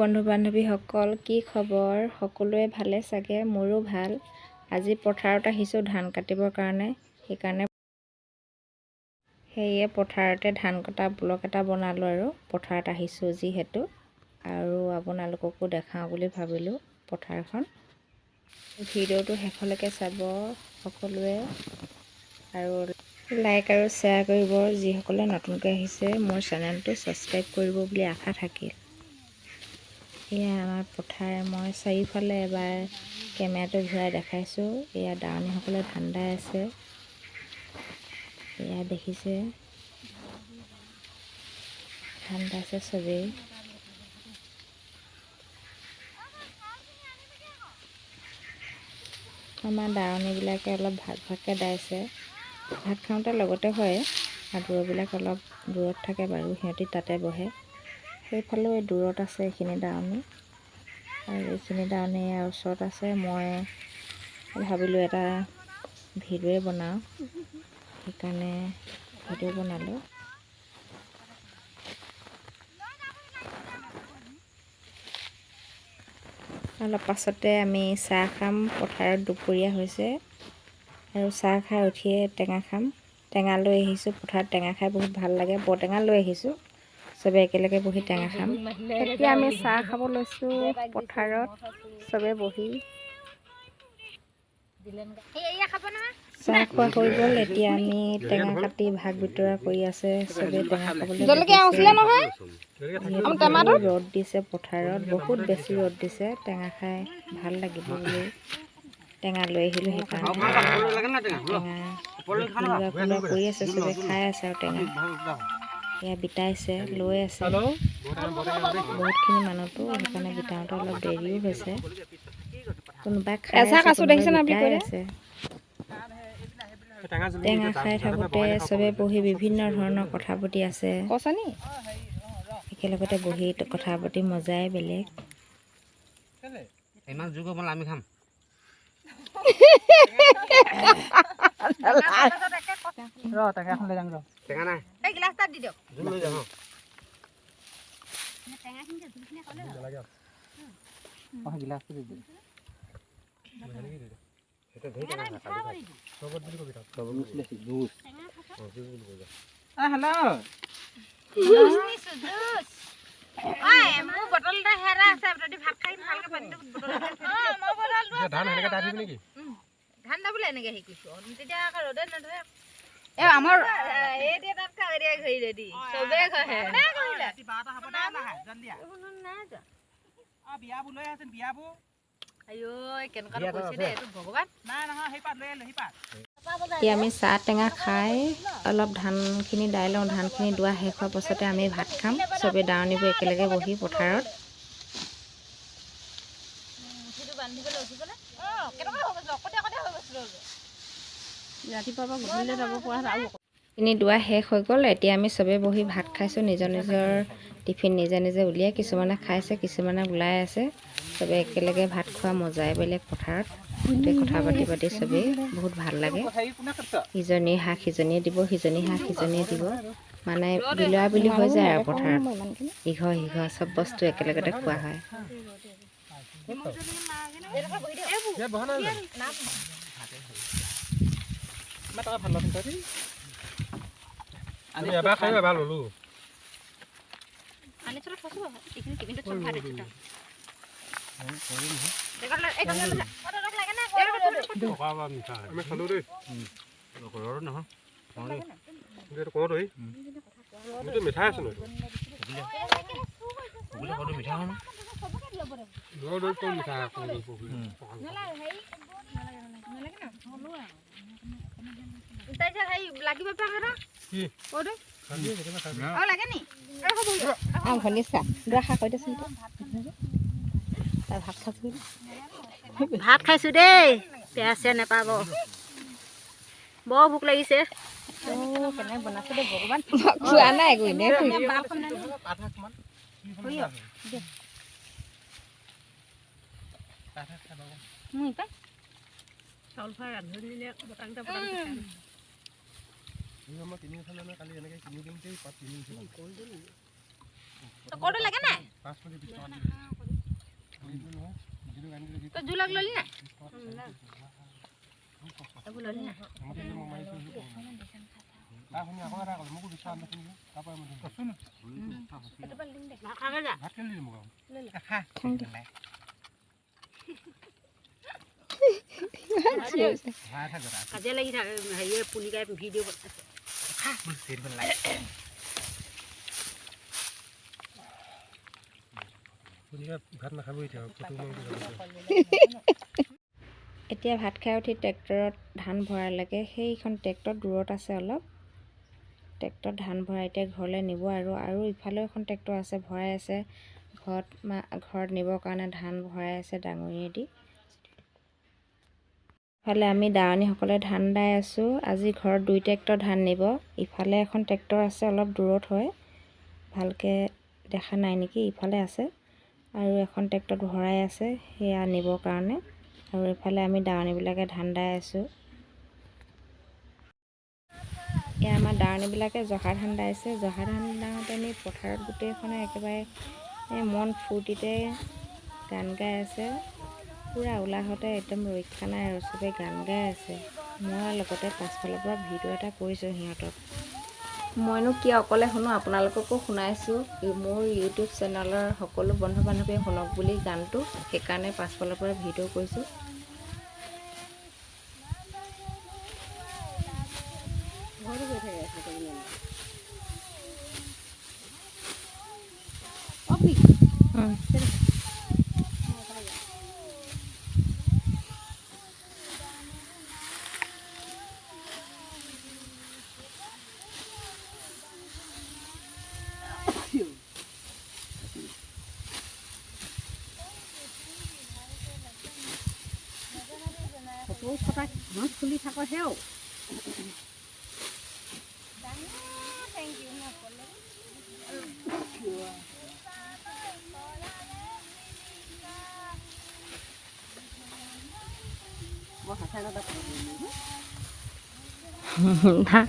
বন্ধু বান্ধৱীসকল, কি খবৰ? সকলোৱে ভালে চাগে? মোৰো ভাল। আজি পথাৰত আহিছোঁ ধান কাটিবৰ কাৰণে। সেয়ে পথাৰতে ধান কটা ব্লগ এটা বনালোঁ আৰু পথাৰত আহিছোঁ যিহেতু, আৰু আপোনালোককো দেখাওঁ বুলি ভাবিলোঁ পথাৰখন। ভিডিঅ'টো শেষলৈকে চাব সকলোৱে, আৰু লাইক আৰু শ্বেয়াৰ কৰিব। যিসকলে নতুনকৈ আহিছে মোৰ চেনেলটো ছাবস্ক্ৰাইব কৰিব বুলি আশা থাকিল। এয়া আমাৰ পথাৰ। মই চাৰিওফালে এবাৰ কেমেৰাটো ঘূৰাই দেখাইছোঁ। এয়া দাৱনীসকলে ধান দাই আছে। এয়া দেখিছে ধান দাইছে চবেই। আমাৰ দাৱনীবিলাকে অলপ ভাগ ভাগকৈ দাইছে। ভাত খাওঁতে লগতে হয়, আৰু দূৰবিলাক অলপ দূৰত থাকে বাৰু, সিহঁতি তাতে বহে। সেইফালেও দূৰত আছে এইখিনি দাৱনী, আৰু এইখিনি দাৱনী ওচৰত আছে। মই ভাবিলোঁ এটা ভিডিঅ'ই বনাওঁ, সেইকাৰণে ভিডিঅ' বনালোঁ। অলপ পাছতে আমি চাহ খাম। পথাৰত দুপৰীয়া হৈছে, আৰু চাহ খাই উঠিয়ে টেঙা খাম। টেঙা লৈ আহিছোঁ, পথাৰত টেঙা খাই বহুত ভাল লাগে। বৰটেঙা লৈ আহিছোঁ, চবে একেলগে বহি টেঙা খাম। এতিয়া আমি চাহ খাব লৈছোঁ পথাৰত, চবে বহি। চাহ খোৱা হৈ গ'ল। এতিয়া আমি টেঙা কাটি ভাগ বিতৰা কৰি আছে চবে। টেঙা খাবলৈ ৰ'দ দিছে পথাৰত, বহুত বেছি ৰ'দ দিছে। টেঙা খাই ভাল লাগিব বুলি টেঙা লৈ আহিলোঁ। সেইকাৰণে টেঙা কৰি আছে, চবে খাই আছে আৰু টেঙা এয়া বিটাইছে, লৈ আছে বহুতখিনি মানুহতো, সেইকাৰণে বিটাওঁতে অলপ দেৰিও হৈছে। কোনোবাই খাই আছে, কোনোবাই বিটাই আছে। টেঙা খাই থাকোঁতে চবে বহি বিভিন্ন ধৰণৰ কথা পাতি আছে। একেলগতে বহি কথা পাতি মজাই বেলেগ। ইমান যোগ হ'ব আমি খাম। টেঙা এখন লৈ যাম। টেঙা নাই, এই গ্লাছ তাত দি দিয়ক। জোল লৈ যাম। টেঙাখিনি জোলখিনি খালে নালাগে। গ্লাছটো দি দিয়ক। এটা ধৰি টেঙা খাই চবত বুলি কবি তাক। চবত লৈছি জুস। জুস বুলি কবি। হেল্ল'। জুস। মোৰ বটল এটা হেৰা আছে, আপুনি ভাত খাই ভালকে পানীটো বটল এটা থৈ দিয়ক। মই বটলটো ধান এনেকে দাই দিবি নেকি? ধান দাবলে এনেকে হেৰি কৰিছো, তেতিয়া আকৌ ৰ'দে নধৰে। এ আমাৰ এই দিয়ে তাত খাই দিয়ে ঘৰি ৰেডি চবে কহে কোনে কহিলা 12টা হ'ব না না জলদি আ নাই যা আ বিয়াবু লৈ আছেন বিয়াবু আইও কেনকা কৈছে দে এটো ভগৱান নাই নহয় হেই পাত লৈ আলো হেই পাত। এতিয়া আমি চাহ টেঙা খাই অলপ ধানখিনি দাই লওঁ। ধানখিনি দোৱা শেষ হোৱাৰ পাছতে আমি ভাত খাম চবে দাৱনীবোৰ একেলগে বহি পথাৰত। খিনি দোৱা শেষ হৈ গ'ল। এতিয়া আমি চবে বহি ভাত খাইছোঁ। নিজৰ নিজৰ টিফিন নিজে নিজে উলিয়াই, কিছুমানে খাইছে, কিছুমানে ওলাই আছে। চবে একেলগে ভাত খোৱা মজাই বেলেগ পথাৰত। কথা পাতি পাতি চবেই বহুত ভাল লাগে। ইজনীৰ শাক সিজনীয়ে দিব, সিজনীৰ শাক সিজনীয়ে দিব, মানে বিলোৱা বিলি হৈ যায় আৰু পথাৰত। ইঘৰ সিঘৰ চব বস্তু একেলগতে খোৱা হয়। এবাৰ খাই এবাৰ ললো। আমি খালো দেই নহয় মিঠাই আছে নহয় মিঠা ভাত খাইছো দেই, বেয়া চেয়া নেপাব। বৰ ভোক লাগিছে। খোৱা নাই একো এনেই চাউল ফ্ৰাই ৰান্ধনি দিলে বটাংটা কালি এনেকৈ কিনি দিওঁতেই পাত কিনি ক'টো লাগে নাই 5 মিনিট 20 টকা তই জোলাক ললি নাই এইবোৰ ললি নাই কাজিয়া লাগি থাকে হেৰিয়ে পুনিকাই ভিডিঅ' বনাইছে ভাত নাখাব এতিয়া এতিয়া ভাত খাই উঠি ট্ৰেক্টৰত ধান ভৰালৈকে সেইখন ট্ৰেক্টৰ দূৰত আছে অলপ ট্ৰেক্টৰত ধান ভৰাই এতিয়া ঘৰলৈ নিব আৰু ইফালেও এখন ট্ৰেক্টৰ আছে ভৰাই আছে ঘৰত নিবৰ কাৰণে ধান ভৰাই আছে ডাঙৰিয়েদি ইফালে আমি দাৱনীসকলে ধান দাই আছোঁ আজি ঘৰত 2 ট্ৰেক্টৰ ধান নিব ইফালে এখন ট্ৰেক্টৰ আছে অলপ দূৰত হয় ভালকৈ দেখা নাই নেকি ইফালে আছে আৰু এখন ট্ৰেক্টৰত ভৰাই আছে সেয়া নিবৰ কাৰণে আৰু ইফালে আমি দাৱনীবিলাকে ধান দাই আছোঁ এয়া আমাৰ দাৱনীবিলাকে জহা ধান দাইছে জহা ধান দাওঁতে আমি পথাৰত গোটেইখনে একেবাৰে মন ফূৰ্তিতে গান গাই আছে পূৰা উলাহতে একদম ৰক্ষা নাই আৰু চবে গান গাই আছে মই লগতে পাছফালৰ পৰা ভিডিঅ' এটা কৰিছোঁ সিহঁতক মইনো কিয় অকলে শুনো আপোনালোককো শুনাইছোঁ মোৰ ইউটিউব চেনেলৰ সকলো বন্ধু বান্ধৱীয়ে শুনক বুলি গানটো সেইকাৰণে পাছফালৰ পৰা ভিডিঅ' কৰিছোঁ খুলি থাক সেও ভাল